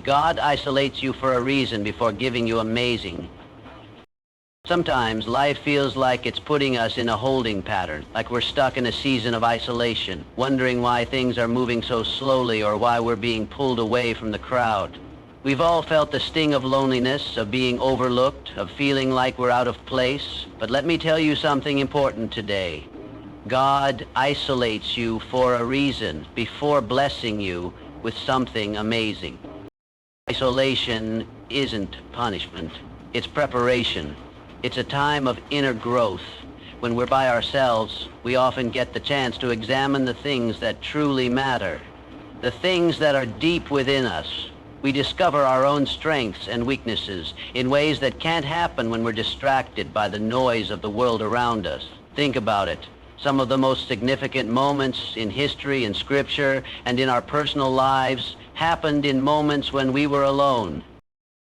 God isolates you for a reason before giving you amazing. Sometimes life feels like it's putting us in a holding pattern, like we're stuck in a season of isolation, wondering why things are moving so slowly or why we're being pulled away from the crowd. We've all felt the sting of loneliness, of being overlooked, of feeling like we're out of place. But let me tell you something important today. God isolates you for a reason before blessing you with something amazing. Isolation isn't punishment. It's preparation. It's a time of inner growth. When we're by ourselves, we often get the chance to examine the things that truly matter, the things that are deep within us. We discover our own strengths and weaknesses in ways that can't happen when we're distracted by the noise of the world around us. Think about it. Some of the most significant moments in history and scripture and in our personal lives happened in moments when we were alone.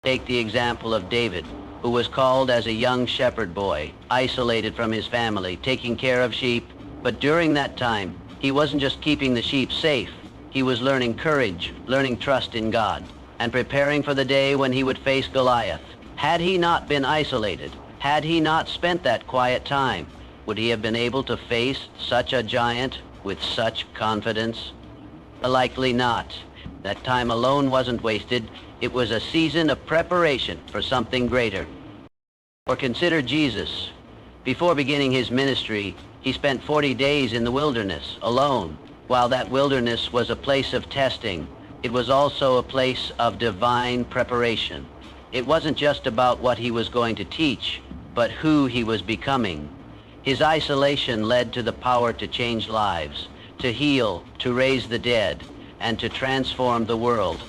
Take the example of David, who was called as a young shepherd boy, isolated from his family, taking care of sheep. But during that time, he wasn't just keeping the sheep safe. He was learning courage, learning trust in God, and preparing for the day when he would face Goliath. Had he not been isolated, had he not spent that quiet time, would he have been able to face such a giant with such confidence? Likely not. That time alone wasn't wasted. It was a season of preparation for something greater. Or consider Jesus. Before beginning his ministry, he spent 40 days in the wilderness, alone. While that wilderness was a place of testing, it was also a place of divine preparation. It wasn't just about what he was going to teach, but who he was becoming. His isolation led to the power to change lives, to heal, to raise the dead, and to transform the world.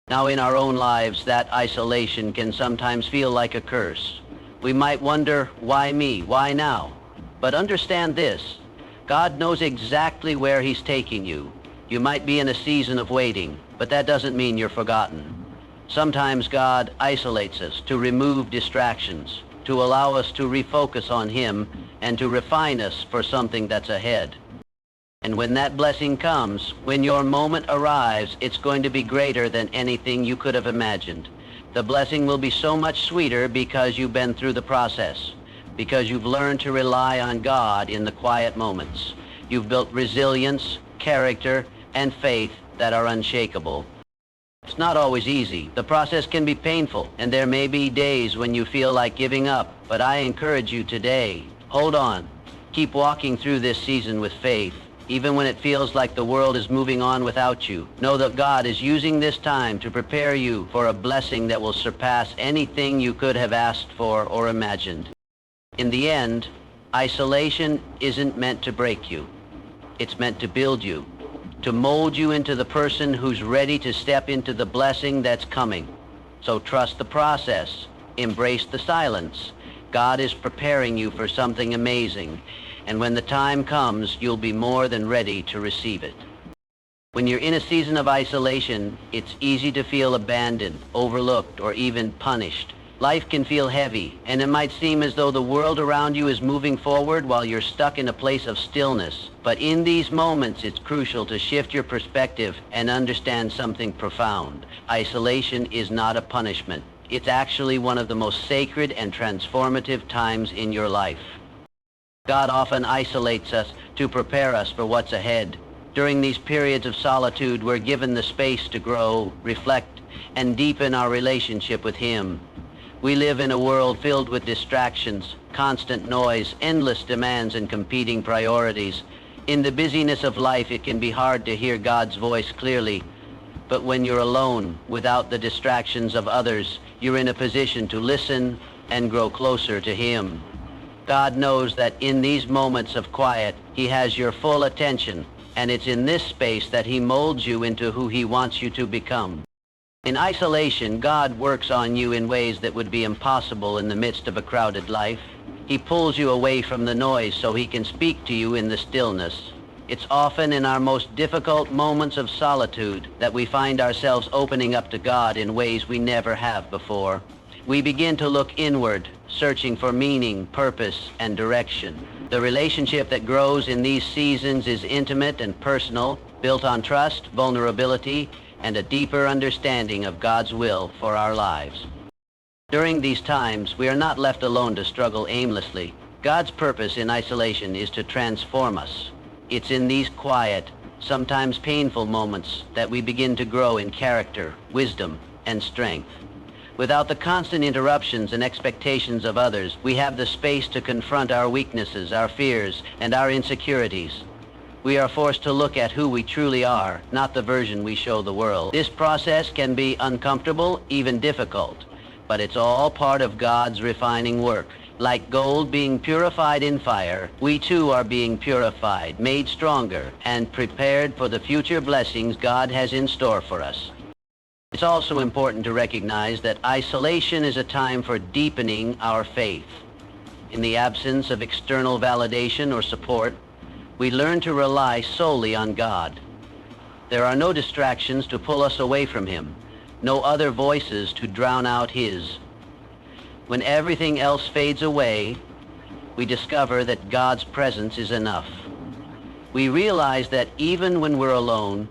Now in our own lives, that isolation can sometimes feel like a curse. We might wonder, why me? Why now? But understand this. God knows exactly where he's taking you. You might be in a season of waiting, but that doesn't mean you're forgotten. Sometimes God isolates us to remove distractions, to allow us to refocus on him, and to refine us for something that's ahead. And when that blessing comes, when your moment arrives, it's going to be greater than anything you could have imagined. The blessing will be so much sweeter because you've been through the process, because you've learned to rely on God in the quiet moments. You've built resilience, character, and faith that are unshakable. It's not always easy. The process can be painful, and there may be days when you feel like giving up. But I encourage you today, hold on. Keep walking through this season with faith. Even when it feels like the world is moving on without you, know that God is using this time to prepare you for a blessing that will surpass anything you could have asked for or imagined. In the end, isolation isn't meant to break you. It's meant to build you, to mold you into the person who's ready to step into the blessing that's coming. So trust the process. Embrace the silence. God is preparing you for something amazing. And when the time comes, you'll be more than ready to receive it. When you're in a season of isolation, it's easy to feel abandoned, overlooked, or even punished. Life can feel heavy, and it might seem as though the world around you is moving forward while you're stuck in a place of stillness. But in these moments, it's crucial to shift your perspective and understand something profound. Isolation is not a punishment. It's actually one of the most sacred and transformative times in your life. God often isolates us to prepare us for what's ahead. During these periods of solitude, we're given the space to grow, reflect, and deepen our relationship with him. We live in a world filled with distractions, constant noise, endless demands, and competing priorities. In the busyness of life, it can be hard to hear God's voice clearly. But when you're alone, without the distractions of others, you're in a position to listen and grow closer to him. God knows that in these moments of quiet, he has your full attention, and it's in this space that he molds you into who he wants you to become. In isolation, God works on you in ways that would be impossible in the midst of a crowded life. He pulls you away from the noise so he can speak to you in the stillness. It's often in our most difficult moments of solitude that we find ourselves opening up to God in ways we never have before. We begin to look inward, searching for meaning, purpose, and direction. The relationship that grows in these seasons is intimate and personal, built on trust, vulnerability, and a deeper understanding of God's will for our lives. During these times, we are not left alone to struggle aimlessly. God's purpose in isolation is to transform us. It's in these quiet, sometimes painful moments that we begin to grow in character, wisdom, and strength. Without the constant interruptions and expectations of others, we have the space to confront our weaknesses, our fears, and our insecurities. We are forced to look at who we truly are, not the version we show the world. This process can be uncomfortable, even difficult, but it's all part of God's refining work. Like gold being purified in fire, we too are being purified, made stronger, and prepared for the future blessings God has in store for us. It's also important to recognize that isolation is a time for deepening our faith. In the absence of external validation or support, we learn to rely solely on God. There are no distractions to pull us away from Him, no other voices to drown out His. When everything else fades away, we discover that God's presence is enough. We realize that even when we're alone,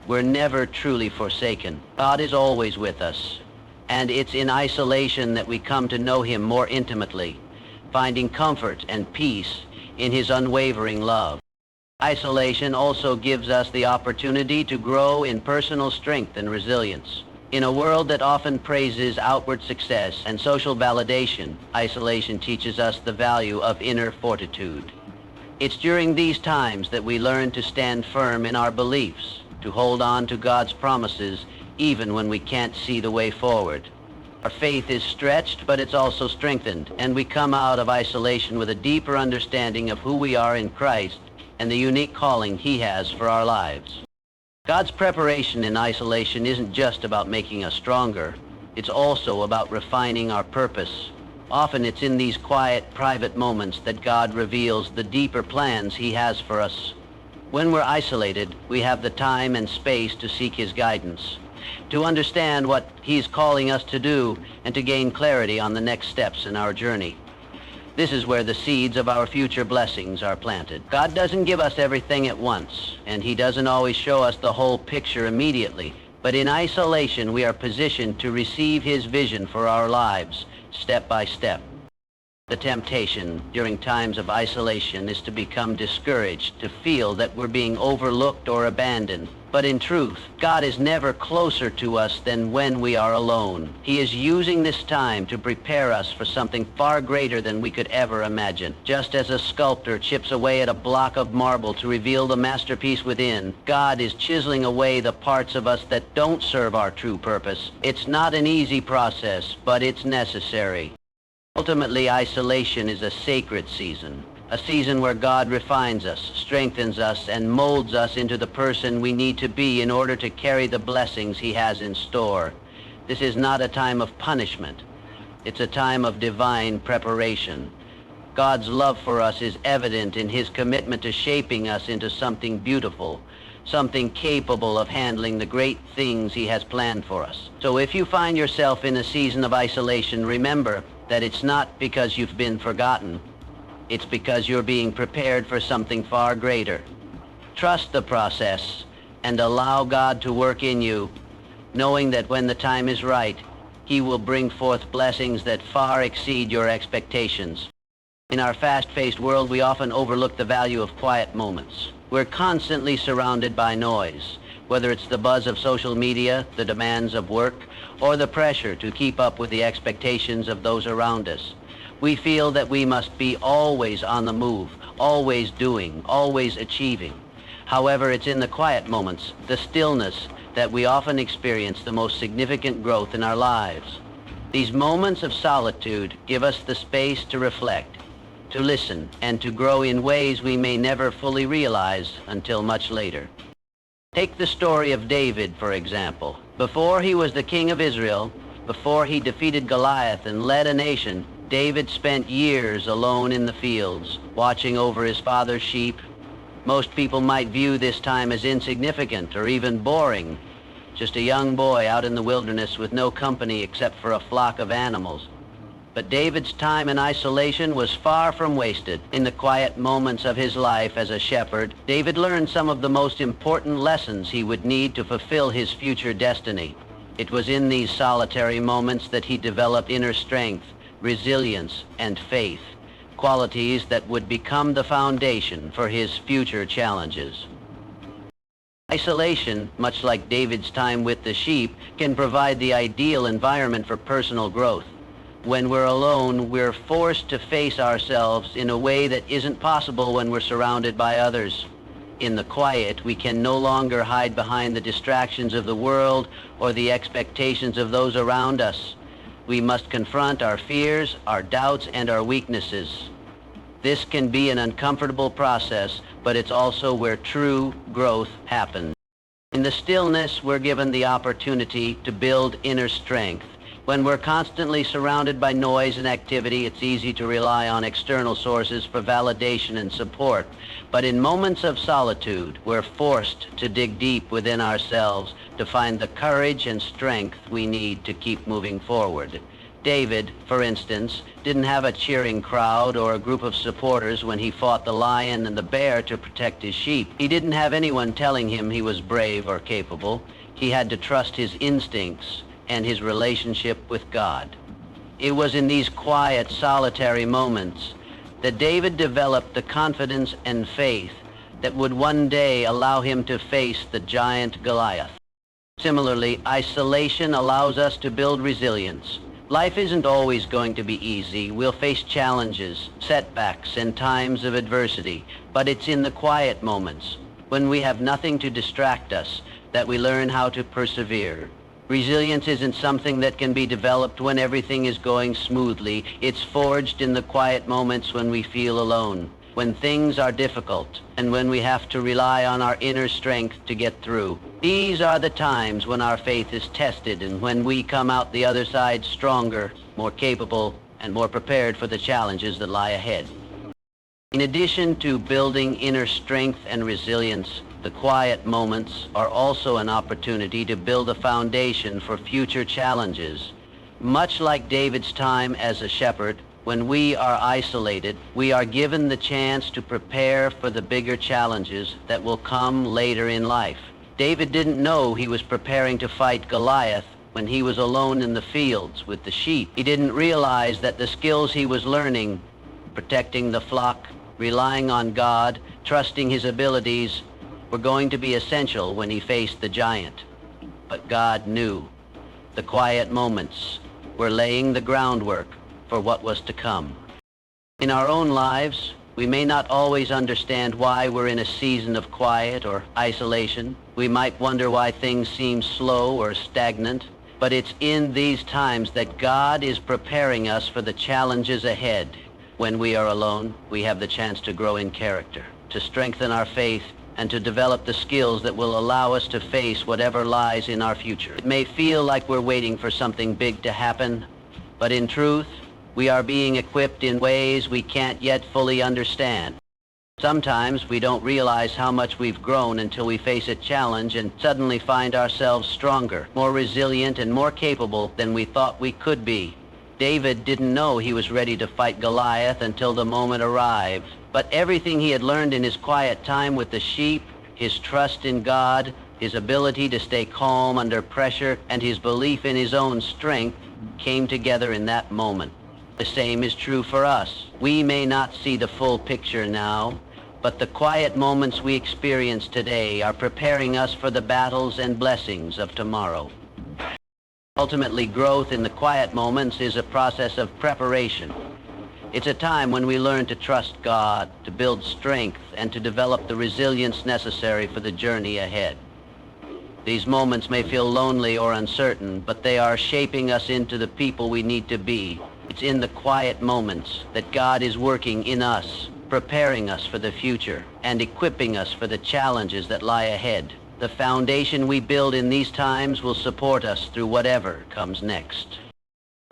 we're never truly forsaken. God is always with us, and it's in isolation that we come to know Him more intimately, finding comfort and peace in His unwavering love. Isolation also gives us the opportunity to grow in personal strength and resilience. In a world that often praises outward success and social validation, isolation teaches us the value of inner fortitude. It's during these times that we learn to stand firm in our beliefs, to hold on to God's promises even when we can't see the way forward. Our faith is stretched, but it's also strengthened, and we come out of isolation with a deeper understanding of who we are in Christ and the unique calling He has for our lives. God's preparation in isolation isn't just about making us stronger. It's also about refining our purpose. Often it's in these quiet, private moments that God reveals the deeper plans He has for us. When we're isolated, we have the time and space to seek His guidance, to understand what He's calling us to do, and to gain clarity on the next steps in our journey. This is where the seeds of our future blessings are planted. God doesn't give us everything at once, and He doesn't always show us the whole picture immediately. But in isolation, we are positioned to receive His vision for our lives, step by step. The temptation during times of isolation is to become discouraged, to feel that we're being overlooked or abandoned. But in truth, God is never closer to us than when we are alone. He is using this time to prepare us for something far greater than we could ever imagine. Just as a sculptor chips away at a block of marble to reveal the masterpiece within, God is chiseling away the parts of us that don't serve our true purpose. It's not an easy process, but it's necessary. Ultimately, isolation is a sacred season, a season where God refines us, strengthens us, and molds us into the person we need to be in order to carry the blessings He has in store. This is not a time of punishment. It's a time of divine preparation. God's love for us is evident in His commitment to shaping us into something beautiful, something capable of handling the great things He has planned for us. So if you find yourself in a season of isolation, remember that it's not because you've been forgotten. It's because you're being prepared for something far greater. Trust the process and allow God to work in you, knowing that when the time is right, He will bring forth blessings that far exceed your expectations. In our fast-paced world, we often overlook the value of quiet moments. We're constantly surrounded by noise, whether it's the buzz of social media, the demands of work, or the pressure to keep up with the expectations of those around us. We feel that we must be always on the move, always doing, always achieving. However, it's in the quiet moments, the stillness, that we often experience the most significant growth in our lives. These moments of solitude give us the space to reflect, to listen, and to grow in ways we may never fully realize until much later. Take the story of David, for example. Before he was the king of Israel, before he defeated Goliath and led a nation, David spent years alone in the fields, watching over his father's sheep. Most people might view this time as insignificant or even boring. Just a young boy out in the wilderness with no company except for a flock of animals. But David's time in isolation was far from wasted. In the quiet moments of his life as a shepherd, David learned some of the most important lessons he would need to fulfill his future destiny. It was in these solitary moments that he developed inner strength, resilience, and faith, qualities that would become the foundation for his future challenges. Isolation, much like David's time with the sheep, can provide the ideal environment for personal growth. When we're alone, we're forced to face ourselves in a way that isn't possible when we're surrounded by others. In the quiet, we can no longer hide behind the distractions of the world or the expectations of those around us. We must confront our fears, our doubts, and our weaknesses. This can be an uncomfortable process, but it's also where true growth happens. In the stillness, we're given the opportunity to build inner strength. When we're constantly surrounded by noise and activity, it's easy to rely on external sources for validation and support. But in moments of solitude, we're forced to dig deep within ourselves to find the courage and strength we need to keep moving forward. David, for instance, didn't have a cheering crowd or a group of supporters when he fought the lion and the bear to protect his sheep. He didn't have anyone telling him he was brave or capable. He had to trust his instincts and his relationship with God. It was in these quiet, solitary moments that David developed the confidence and faith that would one day allow him to face the giant Goliath. Similarly, isolation allows us to build resilience. Life isn't always going to be easy. We'll face challenges, setbacks, and times of adversity, but it's in the quiet moments, when we have nothing to distract us, that we learn how to persevere. Resilience isn't something that can be developed when everything is going smoothly. It's forged in the quiet moments when we feel alone, when things are difficult, and when we have to rely on our inner strength to get through. These are the times when our faith is tested and when we come out the other side stronger, more capable, and more prepared for the challenges that lie ahead. In addition to building inner strength and resilience, the quiet moments are also an opportunity to build a foundation for future challenges. Much like David's time as a shepherd, when we are isolated, we are given the chance to prepare for the bigger challenges that will come later in life. David didn't know he was preparing to fight Goliath when he was alone in the fields with the sheep. He didn't realize that the skills he was learning, protecting the flock, relying on God, trusting his abilities, were going to be essential when he faced the giant. But God knew. The quiet moments were laying the groundwork for what was to come. In our own lives, we may not always understand why we're in a season of quiet or isolation. We might wonder why things seem slow or stagnant, but it's in these times that God is preparing us for the challenges ahead. When we are alone, we have the chance to grow in character, to strengthen our faith, and to develop the skills that will allow us to face whatever lies in our future. It may feel like we're waiting for something big to happen, but in truth, we are being equipped in ways we can't yet fully understand. Sometimes we don't realize how much we've grown until we face a challenge and suddenly find ourselves stronger, more resilient, and more capable than we thought we could be. David didn't know he was ready to fight Goliath until the moment arrived. But everything he had learned in his quiet time with the sheep, his trust in God, his ability to stay calm under pressure, and his belief in his own strength came together in that moment. The same is true for us. We may not see the full picture now, but the quiet moments we experience today are preparing us for the battles and blessings of tomorrow. Ultimately, growth in the quiet moments is a process of preparation. It's a time when we learn to trust God, to build strength, and to develop the resilience necessary for the journey ahead. These moments may feel lonely or uncertain, but they are shaping us into the people we need to be. It's in the quiet moments that God is working in us, preparing us for the future, and equipping us for the challenges that lie ahead. The foundation we build in these times will support us through whatever comes next.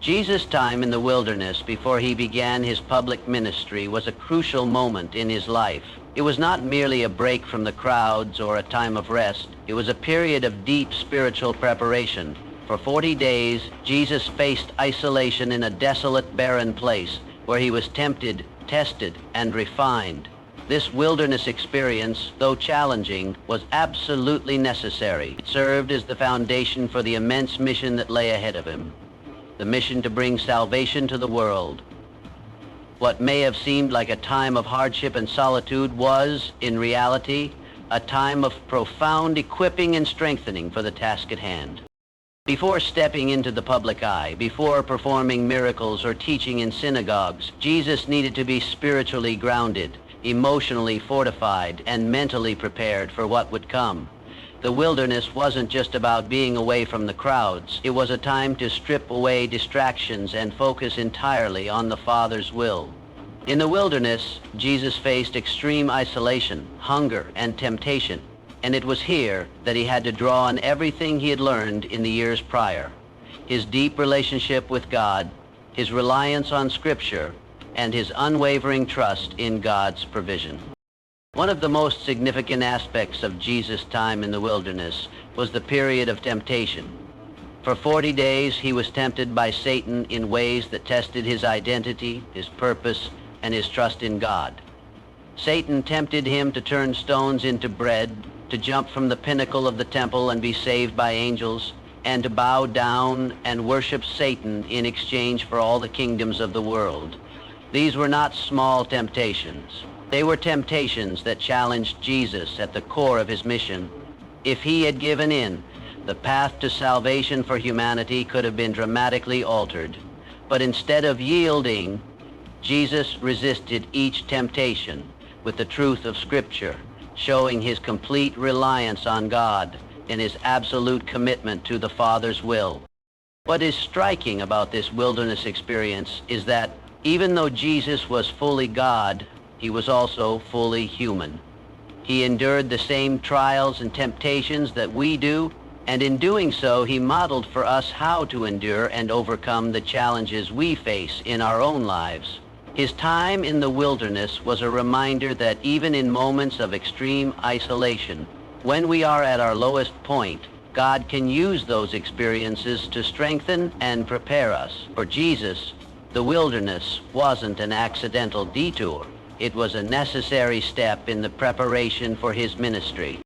Jesus' time in the wilderness before he began his public ministry was a crucial moment in his life. It was not merely a break from the crowds or a time of rest. It was a period of deep spiritual preparation. For 40 days, Jesus faced isolation in a desolate, barren place where he was tempted, tested, and refined. This wilderness experience, though challenging, was absolutely necessary. It served as the foundation for the immense mission that lay ahead of him, the mission to bring salvation to the world. What may have seemed like a time of hardship and solitude was, in reality, a time of profound equipping and strengthening for the task at hand. Before stepping into the public eye, before performing miracles or teaching in synagogues, Jesus needed to be spiritually grounded, emotionally fortified, and mentally prepared for what would come. The wilderness wasn't just about being away from the crowds. It was a time to strip away distractions and focus entirely on the Father's will. In the wilderness, Jesus faced extreme isolation, hunger, and temptation, and it was here that he had to draw on everything he had learned in the years prior: his deep relationship with God, his reliance on Scripture, and his unwavering trust in God's provision. One of the most significant aspects of Jesus' time in the wilderness was the period of temptation. For 40 days, he was tempted by Satan in ways that tested his identity, his purpose, and his trust in God. Satan tempted him to turn stones into bread, to jump from the pinnacle of the temple and be saved by angels, and to bow down and worship Satan in exchange for all the kingdoms of the world. These were not small temptations. They were temptations that challenged Jesus at the core of his mission. If he had given in, the path to salvation for humanity could have been dramatically altered. But instead of yielding, Jesus resisted each temptation with the truth of Scripture, showing his complete reliance on God and his absolute commitment to the Father's will. What is striking about this wilderness experience is that even though Jesus was fully God, he was also fully human. He endured the same trials and temptations that we do, and in doing so, he modeled for us how to endure and overcome the challenges we face in our own lives. His time in the wilderness was a reminder that even in moments of extreme isolation, when we are at our lowest point, God can use those experiences to strengthen and prepare us. For Jesus, the wilderness wasn't an accidental detour. It was a necessary step in the preparation for his ministry.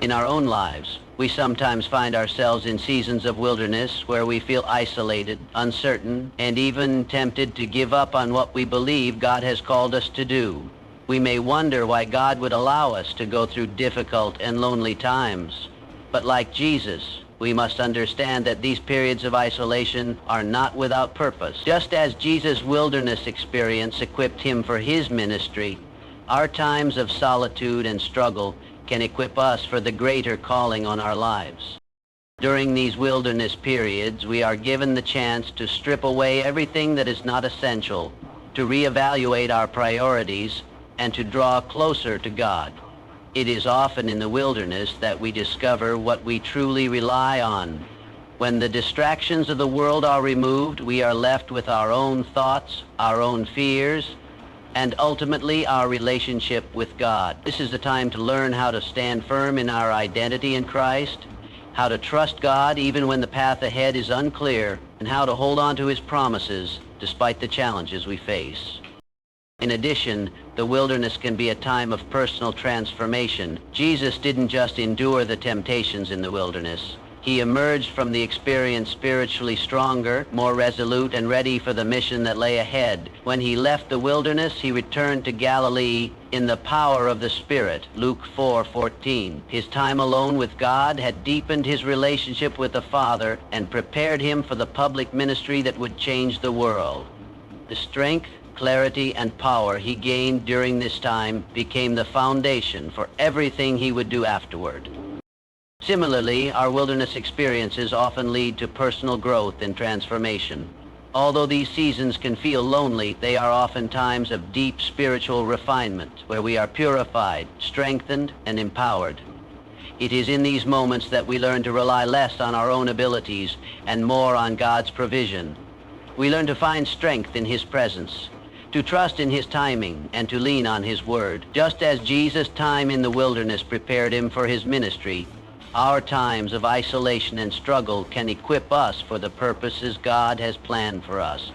In our own lives, we sometimes find ourselves in seasons of wilderness where we feel isolated, uncertain, and even tempted to give up on what we believe God has called us to do. We may wonder why God would allow us to go through difficult and lonely times. But like Jesus, we must understand that these periods of isolation are not without purpose. Just as Jesus' wilderness experience equipped him for his ministry, our times of solitude and struggle can equip us for the greater calling on our lives. During these wilderness periods, we are given the chance to strip away everything that is not essential, to reevaluate our priorities, and to draw closer to God. It is often in the wilderness that we discover what we truly rely on. When the distractions of the world are removed, we are left with our own thoughts, our own fears, and ultimately our relationship with God. This is the time to learn how to stand firm in our identity in Christ, how to trust God even when the path ahead is unclear, and how to hold on to his promises despite the challenges we face. In addition, the wilderness can be a time of personal transformation. Jesus didn't just endure the temptations in the wilderness. He emerged from the experience spiritually stronger, more resolute, and ready for the mission that lay ahead. When he left the wilderness, he returned to Galilee in the power of the Spirit, Luke 4:14. His time alone with God had deepened his relationship with the Father and prepared him for the public ministry that would change the world. The strength, clarity, and power he gained during this time became the foundation for everything he would do afterward. Similarly, our wilderness experiences often lead to personal growth and transformation. Although these seasons can feel lonely, they are often times of deep spiritual refinement, where we are purified, strengthened, and empowered. It is in these moments that we learn to rely less on our own abilities and more on God's provision. We learn to find strength in his presence, to trust in his timing, and to lean on his word. Just as Jesus' time in the wilderness prepared him for his ministry, Our times of isolation and struggle can equip us for the purposes God has planned for us.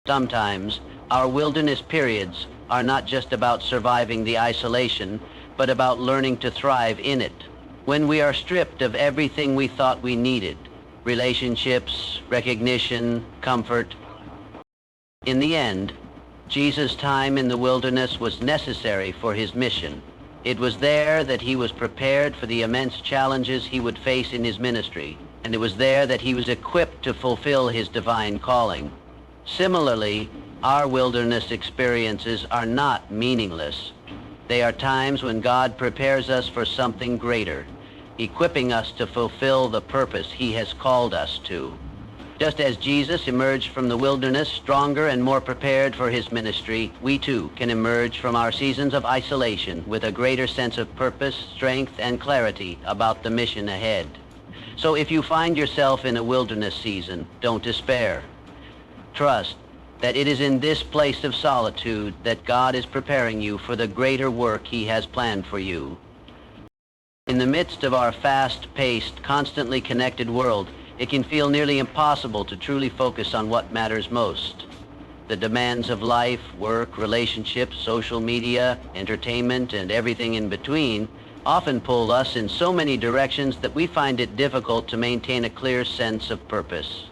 Sometimes, our wilderness periods are not just about surviving the isolation, but about learning to thrive in it. When we are stripped of everything we thought we needed, relationships, recognition, comfort. In the end, Jesus' time in the wilderness was necessary for his mission. It was there that he was prepared for the immense challenges he would face in his ministry, and it was there that he was equipped to fulfill his divine calling. Similarly, our wilderness experiences are not meaningless. They are times when God prepares us for something greater, equipping us to fulfill the purpose he has called us to. Just as Jesus emerged from the wilderness stronger and more prepared for his ministry, we too can emerge from our seasons of isolation with a greater sense of purpose, strength, and clarity about the mission ahead. So if you find yourself in a wilderness season, don't despair. Trust that it is in this place of solitude that God is preparing you for the greater work he has planned for you. In the midst of our fast-paced, constantly connected world, it can feel nearly impossible to truly focus on what matters most. The demands of life, work, relationships, social media, entertainment, and everything in between often pull us in so many directions that we find it difficult to maintain a clear sense of purpose.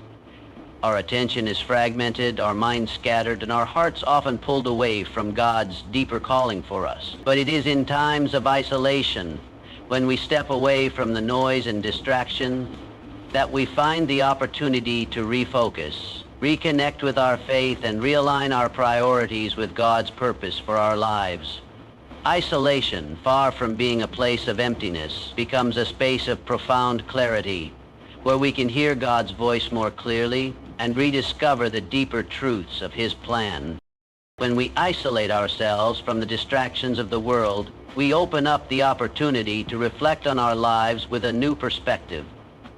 Our attention is fragmented, our minds scattered, and our hearts often pulled away from God's deeper calling for us. But it is in times of isolation, when we step away from the noise and distraction, that we find the opportunity to refocus, reconnect with our faith, and realign our priorities with God's purpose for our lives. Isolation, far from being a place of emptiness, becomes a space of profound clarity, where we can hear God's voice more clearly and rediscover the deeper truths of his plan. When we isolate ourselves from the distractions of the world, we open up the opportunity to reflect on our lives with a new perspective.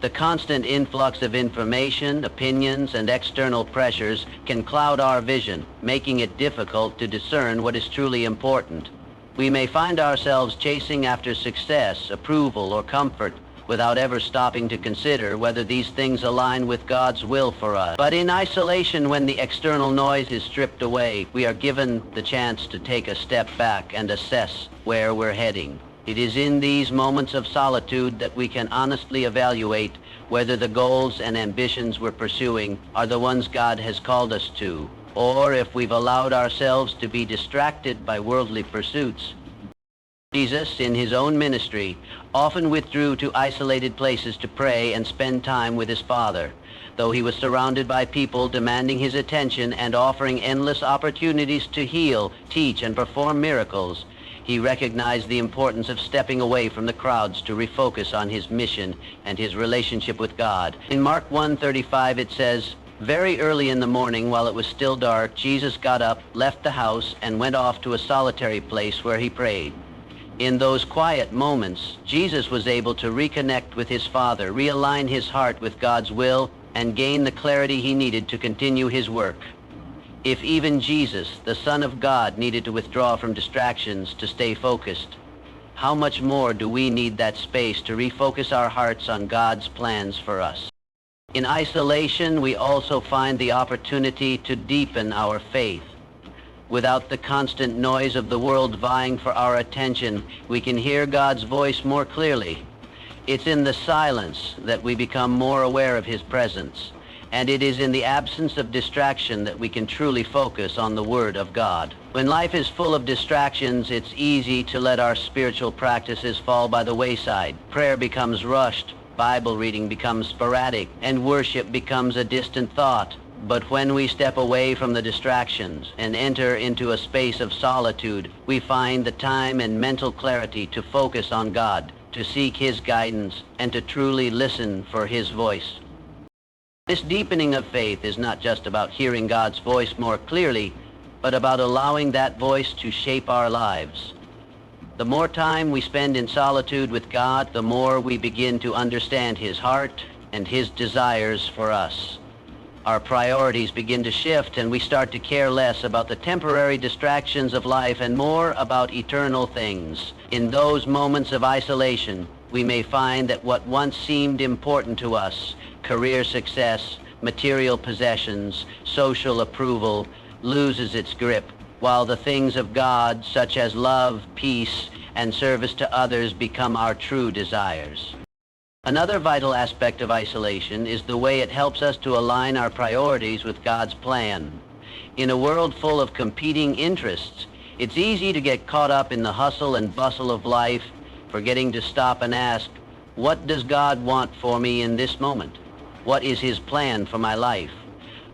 The constant influx of information, opinions, and external pressures can cloud our vision, making it difficult to discern what is truly important. We may find ourselves chasing after success, approval, or comfort without ever stopping to consider whether these things align with God's will for us. But in isolation, when the external noise is stripped away, we are given the chance to take a step back and assess where we're heading. It is in these moments of solitude that we can honestly evaluate whether the goals and ambitions we're pursuing are the ones God has called us to, or if we've allowed ourselves to be distracted by worldly pursuits. Jesus, in his own ministry, often withdrew to isolated places to pray and spend time with his Father. Though he was surrounded by people demanding his attention and offering endless opportunities to heal, teach, and perform miracles, he recognized the importance of stepping away from the crowds to refocus on his mission and his relationship with God. In Mark 1:35 it says, "Very early in the morning, while it was still dark, Jesus got up, left the house, and went off to a solitary place where he prayed." In those quiet moments, Jesus was able to reconnect with his Father, realign his heart with God's will, and gain the clarity he needed to continue his work. If even Jesus, the Son of God, needed to withdraw from distractions to stay focused, how much more do we need that space to refocus our hearts on God's plans for us? In isolation, we also find the opportunity to deepen our faith. Without the constant noise of the world vying for our attention, we can hear God's voice more clearly. It's in the silence that we become more aware of his presence, and it is in the absence of distraction that we can truly focus on the Word of God. When life is full of distractions, it's easy to let our spiritual practices fall by the wayside. Prayer becomes rushed, Bible reading becomes sporadic, and worship becomes a distant thought. But when we step away from the distractions and enter into a space of solitude, we find the time and mental clarity to focus on God, to seek his guidance, and to truly listen for his voice. This deepening of faith is not just about hearing God's voice more clearly, but about allowing that voice to shape our lives. The more time we spend in solitude with God, the more we begin to understand his heart and his desires for us. Our priorities begin to shift, and we start to care less about the temporary distractions of life and more about eternal things. In those moments of isolation, we may find that what once seemed important to us, career success, material possessions, social approval, loses its grip, while the things of God, such as love, peace, and service to others, become our true desires. Another vital aspect of isolation is the way it helps us to align our priorities with God's plan. In a world full of competing interests, it's easy to get caught up in the hustle and bustle of life, forgetting to stop and ask, what does God want for me in this moment? What is His plan for my life?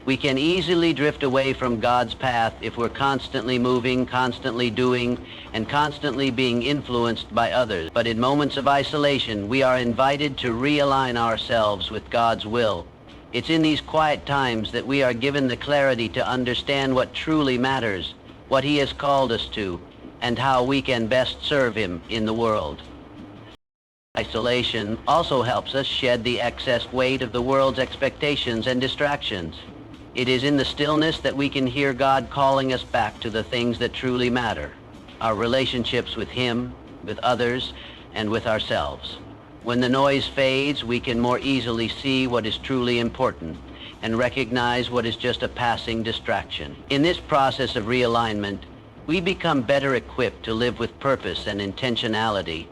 We can easily drift away from God's path if we're constantly moving, constantly doing, and constantly being influenced by others. But in moments of isolation, we are invited to realign ourselves with God's will. It's in these quiet times that we are given the clarity to understand what truly matters, what He has called us to, and how we can best serve Him in the world. Isolation also helps us shed the excess weight of the world's expectations and distractions. It is in the stillness that we can hear God calling us back to the things that truly matter, our relationships with Him, with others, and with ourselves. When the noise fades, we can more easily see what is truly important and recognize what is just a passing distraction. In this process of realignment, we become better equipped to live with purpose and intentionality,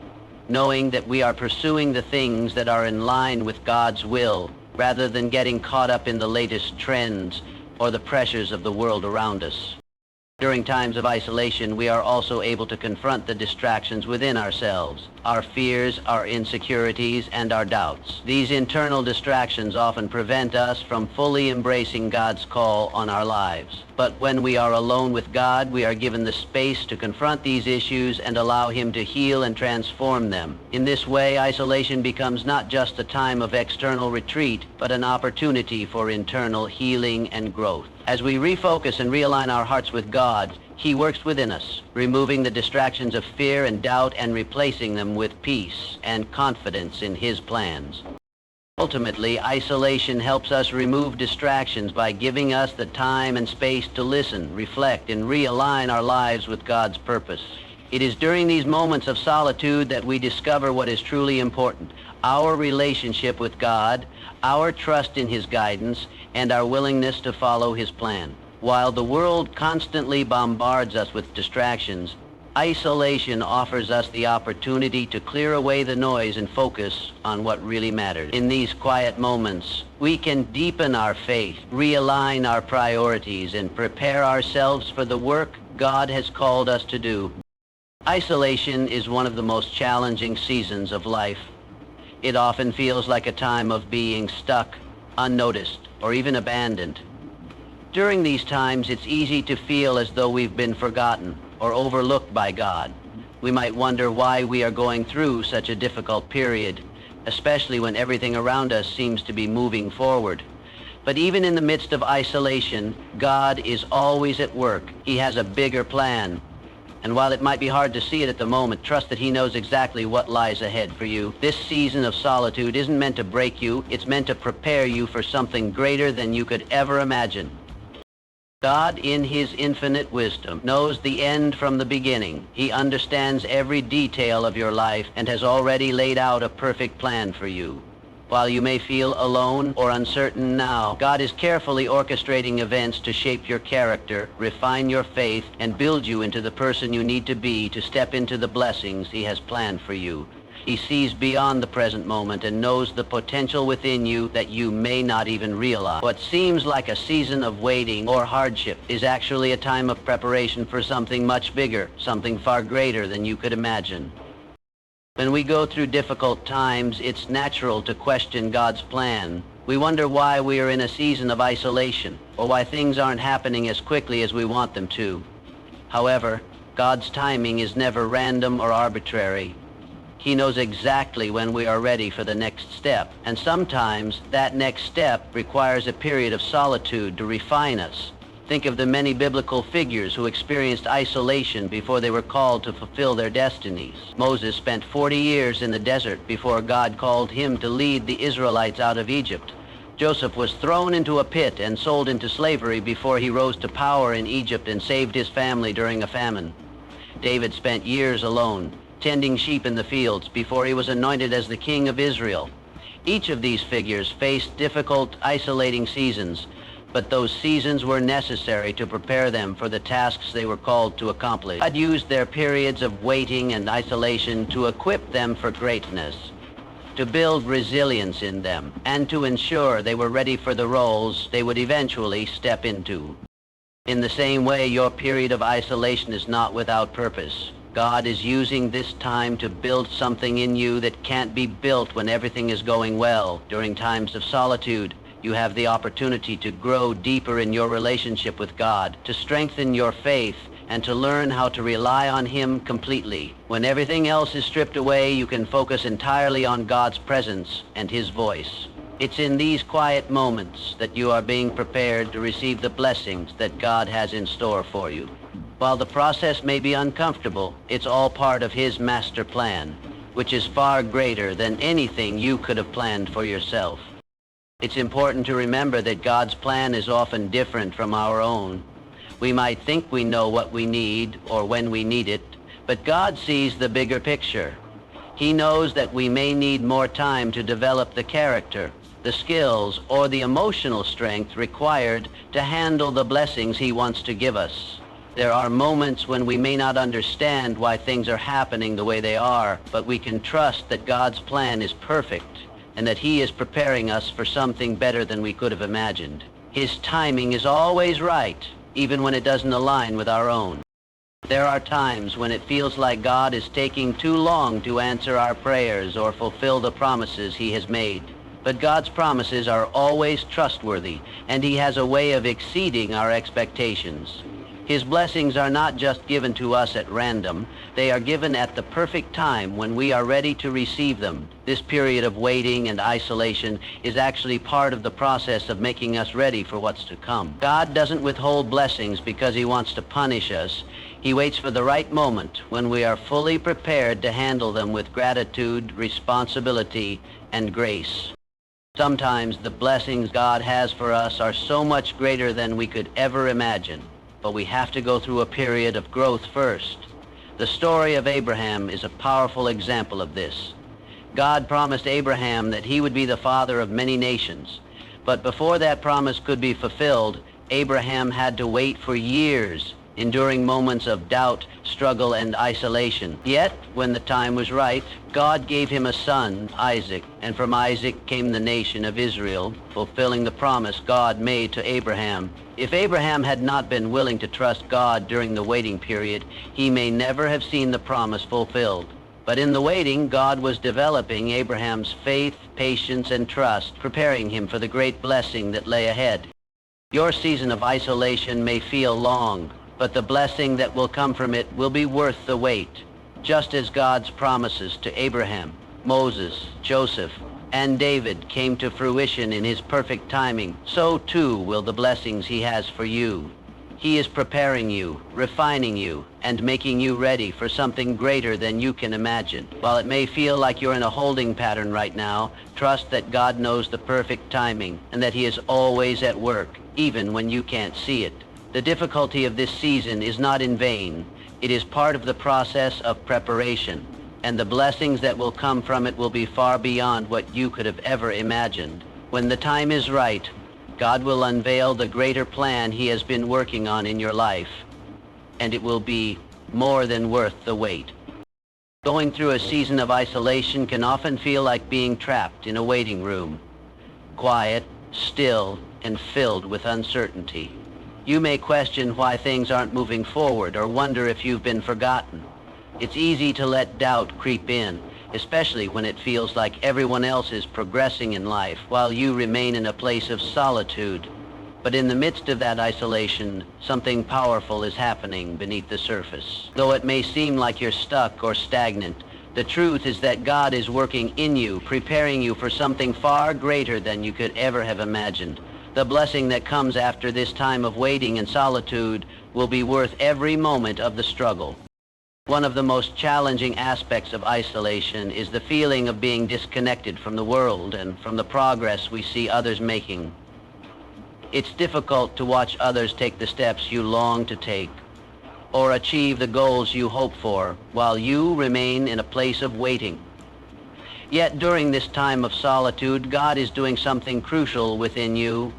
knowing that we are pursuing the things that are in line with God's will, rather than getting caught up in the latest trends or the pressures of the world around us. During times of isolation, we are also able to confront the distractions within ourselves, our fears, our insecurities, and our doubts. These internal distractions often prevent us from fully embracing God's call on our lives. But when we are alone with God, we are given the space to confront these issues and allow Him to heal and transform them. In this way, isolation becomes not just a time of external retreat, but an opportunity for internal healing and growth. As we refocus and realign our hearts with God, He works within us, removing the distractions of fear and doubt and replacing them with peace and confidence in His plans. Ultimately, isolation helps us remove distractions by giving us the time and space to listen, reflect, and realign our lives with God's purpose. It is during these moments of solitude that we discover what is truly important: our relationship with God, our trust in His guidance, and our willingness to follow His plan. While the world constantly bombards us with distractions, isolation offers us the opportunity to clear away the noise and focus on what really matters. In these quiet moments, we can deepen our faith, realign our priorities, and prepare ourselves for the work God has called us to do. Isolation is one of the most challenging seasons of life. It often feels like a time of being stuck, unnoticed, or even abandoned. During these times, it's easy to feel as though we've been forgotten or overlooked by God. We might wonder why we are going through such a difficult period, especially when everything around us seems to be moving forward. But even in the midst of isolation, God is always at work. He has a bigger plan. And while it might be hard to see it at the moment, trust that He knows exactly what lies ahead for you. This season of solitude isn't meant to break you. It's meant to prepare you for something greater than you could ever imagine. God, in His infinite wisdom, knows the end from the beginning. He understands every detail of your life and has already laid out a perfect plan for you. While you may feel alone or uncertain now, God is carefully orchestrating events to shape your character, refine your faith, and build you into the person you need to be to step into the blessings He has planned for you. He sees beyond the present moment and knows the potential within you that you may not even realize. What seems like a season of waiting or hardship is actually a time of preparation for something much bigger, something far greater than you could imagine. When we go through difficult times, it's natural to question God's plan. We wonder why we are in a season of isolation, or why things aren't happening as quickly as we want them to. However, God's timing is never random or arbitrary. He knows exactly when we are ready for the next step, and sometimes that next step requires a period of solitude to refine us. Think of the many biblical figures who experienced isolation before they were called to fulfill their destinies. Moses spent 40 years in the desert before God called him to lead the Israelites out of Egypt. Joseph was thrown into a pit and sold into slavery before he rose to power in Egypt and saved his family during a famine. David spent years alone, tending sheep in the fields before he was anointed as the king of Israel. Each of these figures faced difficult, isolating seasons, but those seasons were necessary to prepare them for the tasks they were called to accomplish. God used their periods of waiting and isolation to equip them for greatness, to build resilience in them, and to ensure they were ready for the roles they would eventually step into. In the same way, your period of isolation is not without purpose. God is using this time to build something in you that can't be built when everything is going well. During times of solitude, you have the opportunity to grow deeper in your relationship with God, to strengthen your faith, and to learn how to rely on Him completely. When everything else is stripped away, you can focus entirely on God's presence and His voice. It's in these quiet moments that you are being prepared to receive the blessings that God has in store for you. While the process may be uncomfortable, it's all part of His master plan, which is far greater than anything you could have planned for yourself. It's important to remember that God's plan is often different from our own. We might think we know what we need or when we need it, but God sees the bigger picture. He knows that we may need more time to develop the character, the skills, or the emotional strength required to handle the blessings He wants to give us. There are moments when we may not understand why things are happening the way they are, but we can trust that God's plan is perfect and that He is preparing us for something better than we could have imagined. His timing is always right, even when it doesn't align with our own. There are times when it feels like God is taking too long to answer our prayers or fulfill the promises He has made. But God's promises are always trustworthy, and He has a way of exceeding our expectations. His blessings are not just given to us at random. They are given at the perfect time when we are ready to receive them. This period of waiting and isolation is actually part of the process of making us ready for what's to come. God doesn't withhold blessings because He wants to punish us. He waits for the right moment when we are fully prepared to handle them with gratitude, responsibility, and grace. Sometimes the blessings God has for us are so much greater than we could ever imagine. But we have to go through a period of growth first. The story of Abraham is a powerful example of this. God promised Abraham that he would be the father of many nations. But before that promise could be fulfilled, Abraham had to wait for years, enduring moments of doubt, struggle, and isolation. Yet, when the time was right, God gave him a son, Isaac, and from Isaac came the nation of Israel, fulfilling the promise God made to Abraham. If Abraham had not been willing to trust God during the waiting period, he may never have seen the promise fulfilled. But in the waiting, God was developing Abraham's faith, patience, and trust, preparing him for the great blessing that lay ahead. Your season of isolation may feel long, but the blessing that will come from it will be worth the wait. Just as God's promises to Abraham, Moses, Joseph, and David came to fruition in His perfect timing, so too will the blessings He has for you. He is preparing you, refining you, and making you ready for something greater than you can imagine. While it may feel like you're in a holding pattern right now, trust that God knows the perfect timing and that He is always at work, even when you can't see it. The difficulty of this season is not in vain. It is part of the process of preparation, and the blessings that will come from it will be far beyond what you could have ever imagined. When the time is right, God will unveil the greater plan He has been working on in your life, and it will be more than worth the wait. Going through a season of isolation can often feel like being trapped in a waiting room, quiet, still, and filled with uncertainty. You may question why things aren't moving forward or wonder if you've been forgotten. It's easy to let doubt creep in, especially when it feels like everyone else is progressing in life while you remain in a place of solitude. But in the midst of that isolation, something powerful is happening beneath the surface. Though it may seem like you're stuck or stagnant, the truth is that God is working in you, preparing you for something far greater than you could ever have imagined. The blessing that comes after this time of waiting and solitude will be worth every moment of the struggle. One of the most challenging aspects of isolation is the feeling of being disconnected from the world and from the progress we see others making. It's difficult to watch others take the steps you long to take, or achieve the goals you hope for, while you remain in a place of waiting. Yet during this time of solitude, God is doing something crucial within you.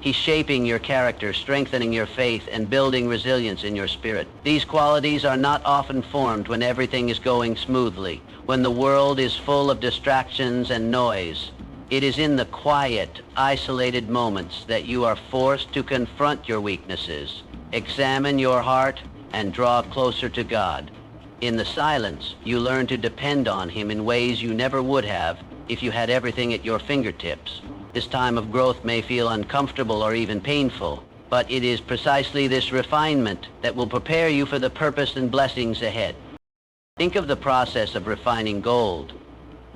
He's shaping your character, strengthening your faith, and building resilience in your spirit. These qualities are not often formed when everything is going smoothly, when the world is full of distractions and noise. It is in the quiet, isolated moments that you are forced to confront your weaknesses, examine your heart, and draw closer to God. In the silence, you learn to depend on Him in ways you never would have if you had everything at your fingertips. This time of growth may feel uncomfortable or even painful, but it is precisely this refinement that will prepare you for the purpose and blessings ahead. Think of the process of refining gold.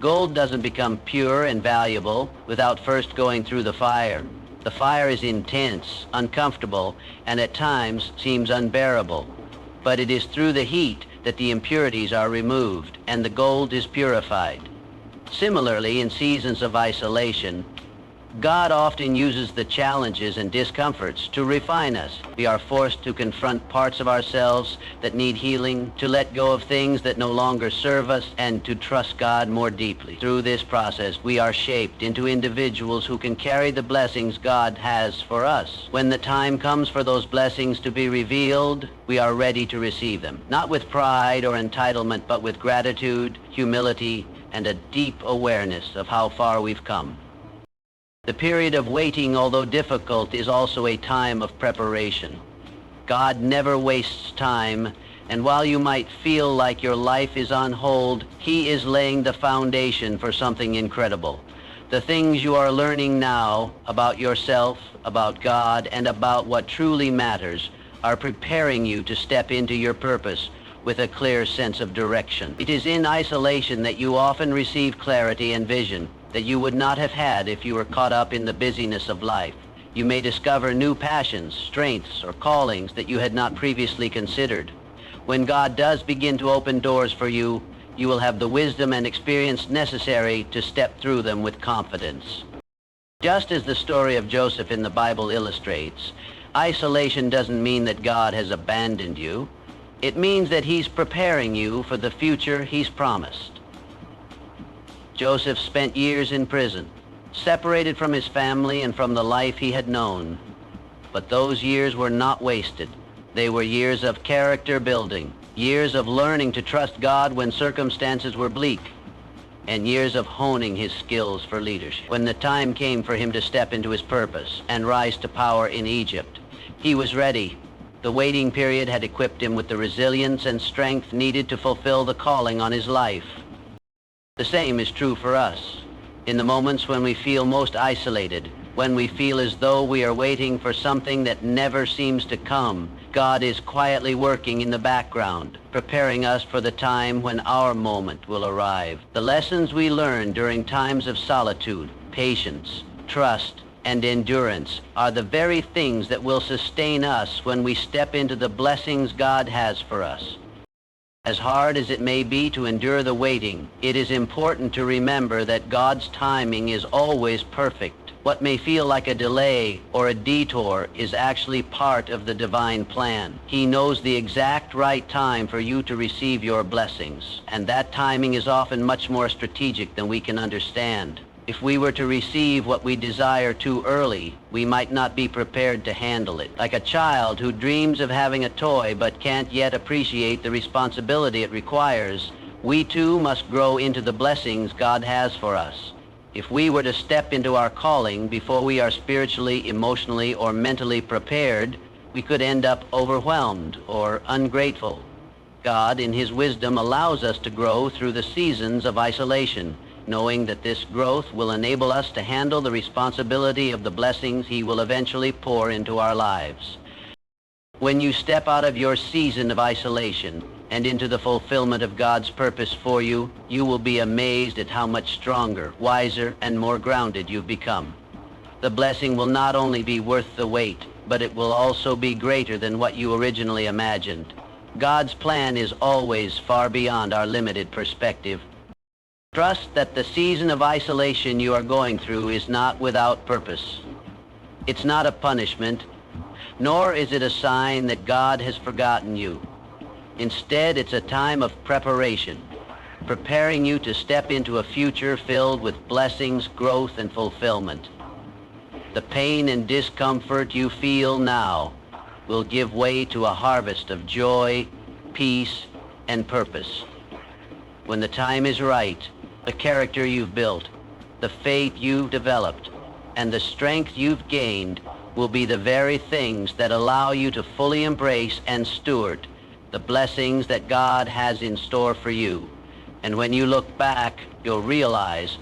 Gold doesn't become pure and valuable without first going through the fire. The fire is intense, uncomfortable, and at times seems unbearable. But it is through the heat that the impurities are removed and the gold is purified. Similarly, in seasons of isolation, God often uses the challenges and discomforts to refine us. We are forced to confront parts of ourselves that need healing, to let go of things that no longer serve us, and to trust God more deeply. Through this process, we are shaped into individuals who can carry the blessings God has for us. When the time comes for those blessings to be revealed, we are ready to receive them, not with pride or entitlement, but with gratitude, humility, and a deep awareness of how far we've come. The period of waiting, although difficult, is also a time of preparation. God never wastes time, and while you might feel like your life is on hold, He is laying the foundation for something incredible. The things you are learning now about yourself, about God, and about what truly matters are preparing you to step into your purpose with a clear sense of direction. It is in isolation that you often receive clarity and vision that you would not have had if you were caught up in the busyness of life. You may discover new passions, strengths, or callings that you had not previously considered. When God does begin to open doors for you, you will have the wisdom and experience necessary to step through them with confidence. Just as the story of Joseph in the Bible illustrates, isolation doesn't mean that God has abandoned you. It means that He's preparing you for the future He's promised. Joseph spent years in prison, separated from his family and from the life he had known. But those years were not wasted. They were years of character building, years of learning to trust God when circumstances were bleak, and years of honing his skills for leadership. When the time came for him to step into his purpose and rise to power in Egypt, he was ready. The waiting period had equipped him with the resilience and strength needed to fulfill the calling on his life. The same is true for us. In the moments when we feel most isolated, when we feel as though we are waiting for something that never seems to come, God is quietly working in the background, preparing us for the time when our moment will arrive. The lessons we learn during times of solitude, patience, trust, and endurance are the very things that will sustain us when we step into the blessings God has for us. As hard as it may be to endure the waiting, it is important to remember that God's timing is always perfect. What may feel like a delay or a detour is actually part of the divine plan. He knows the exact right time for you to receive your blessings, and that timing is often much more strategic than we can understand. If we were to receive what we desire too early, we might not be prepared to handle it. Like a child who dreams of having a toy but can't yet appreciate the responsibility it requires, we too must grow into the blessings God has for us. If we were to step into our calling before we are spiritually, emotionally, or mentally prepared, we could end up overwhelmed or ungrateful. God, in His wisdom, allows us to grow through the seasons of isolation, knowing that this growth will enable us to handle the responsibility of the blessings He will eventually pour into our lives. When you step out of your season of isolation and into the fulfillment of God's purpose for you, you will be amazed at how much stronger, wiser, and more grounded you've become. The blessing will not only be worth the wait, but it will also be greater than what you originally imagined. God's plan is always far beyond our limited perspective. Trust that the season of isolation you are going through is not without purpose. It's not a punishment. Nor is it a sign that God has forgotten you. Instead, it's a time of preparation, preparing you to step into a future filled with blessings, growth, and fulfillment. The pain and discomfort you feel now will give way to a harvest of joy, peace, and purpose. When the time is right, the character you've built, the faith you've developed, and the strength you've gained will be the very things that allow you to fully embrace and steward the blessings that God has in store for you. And when you look back, you'll realize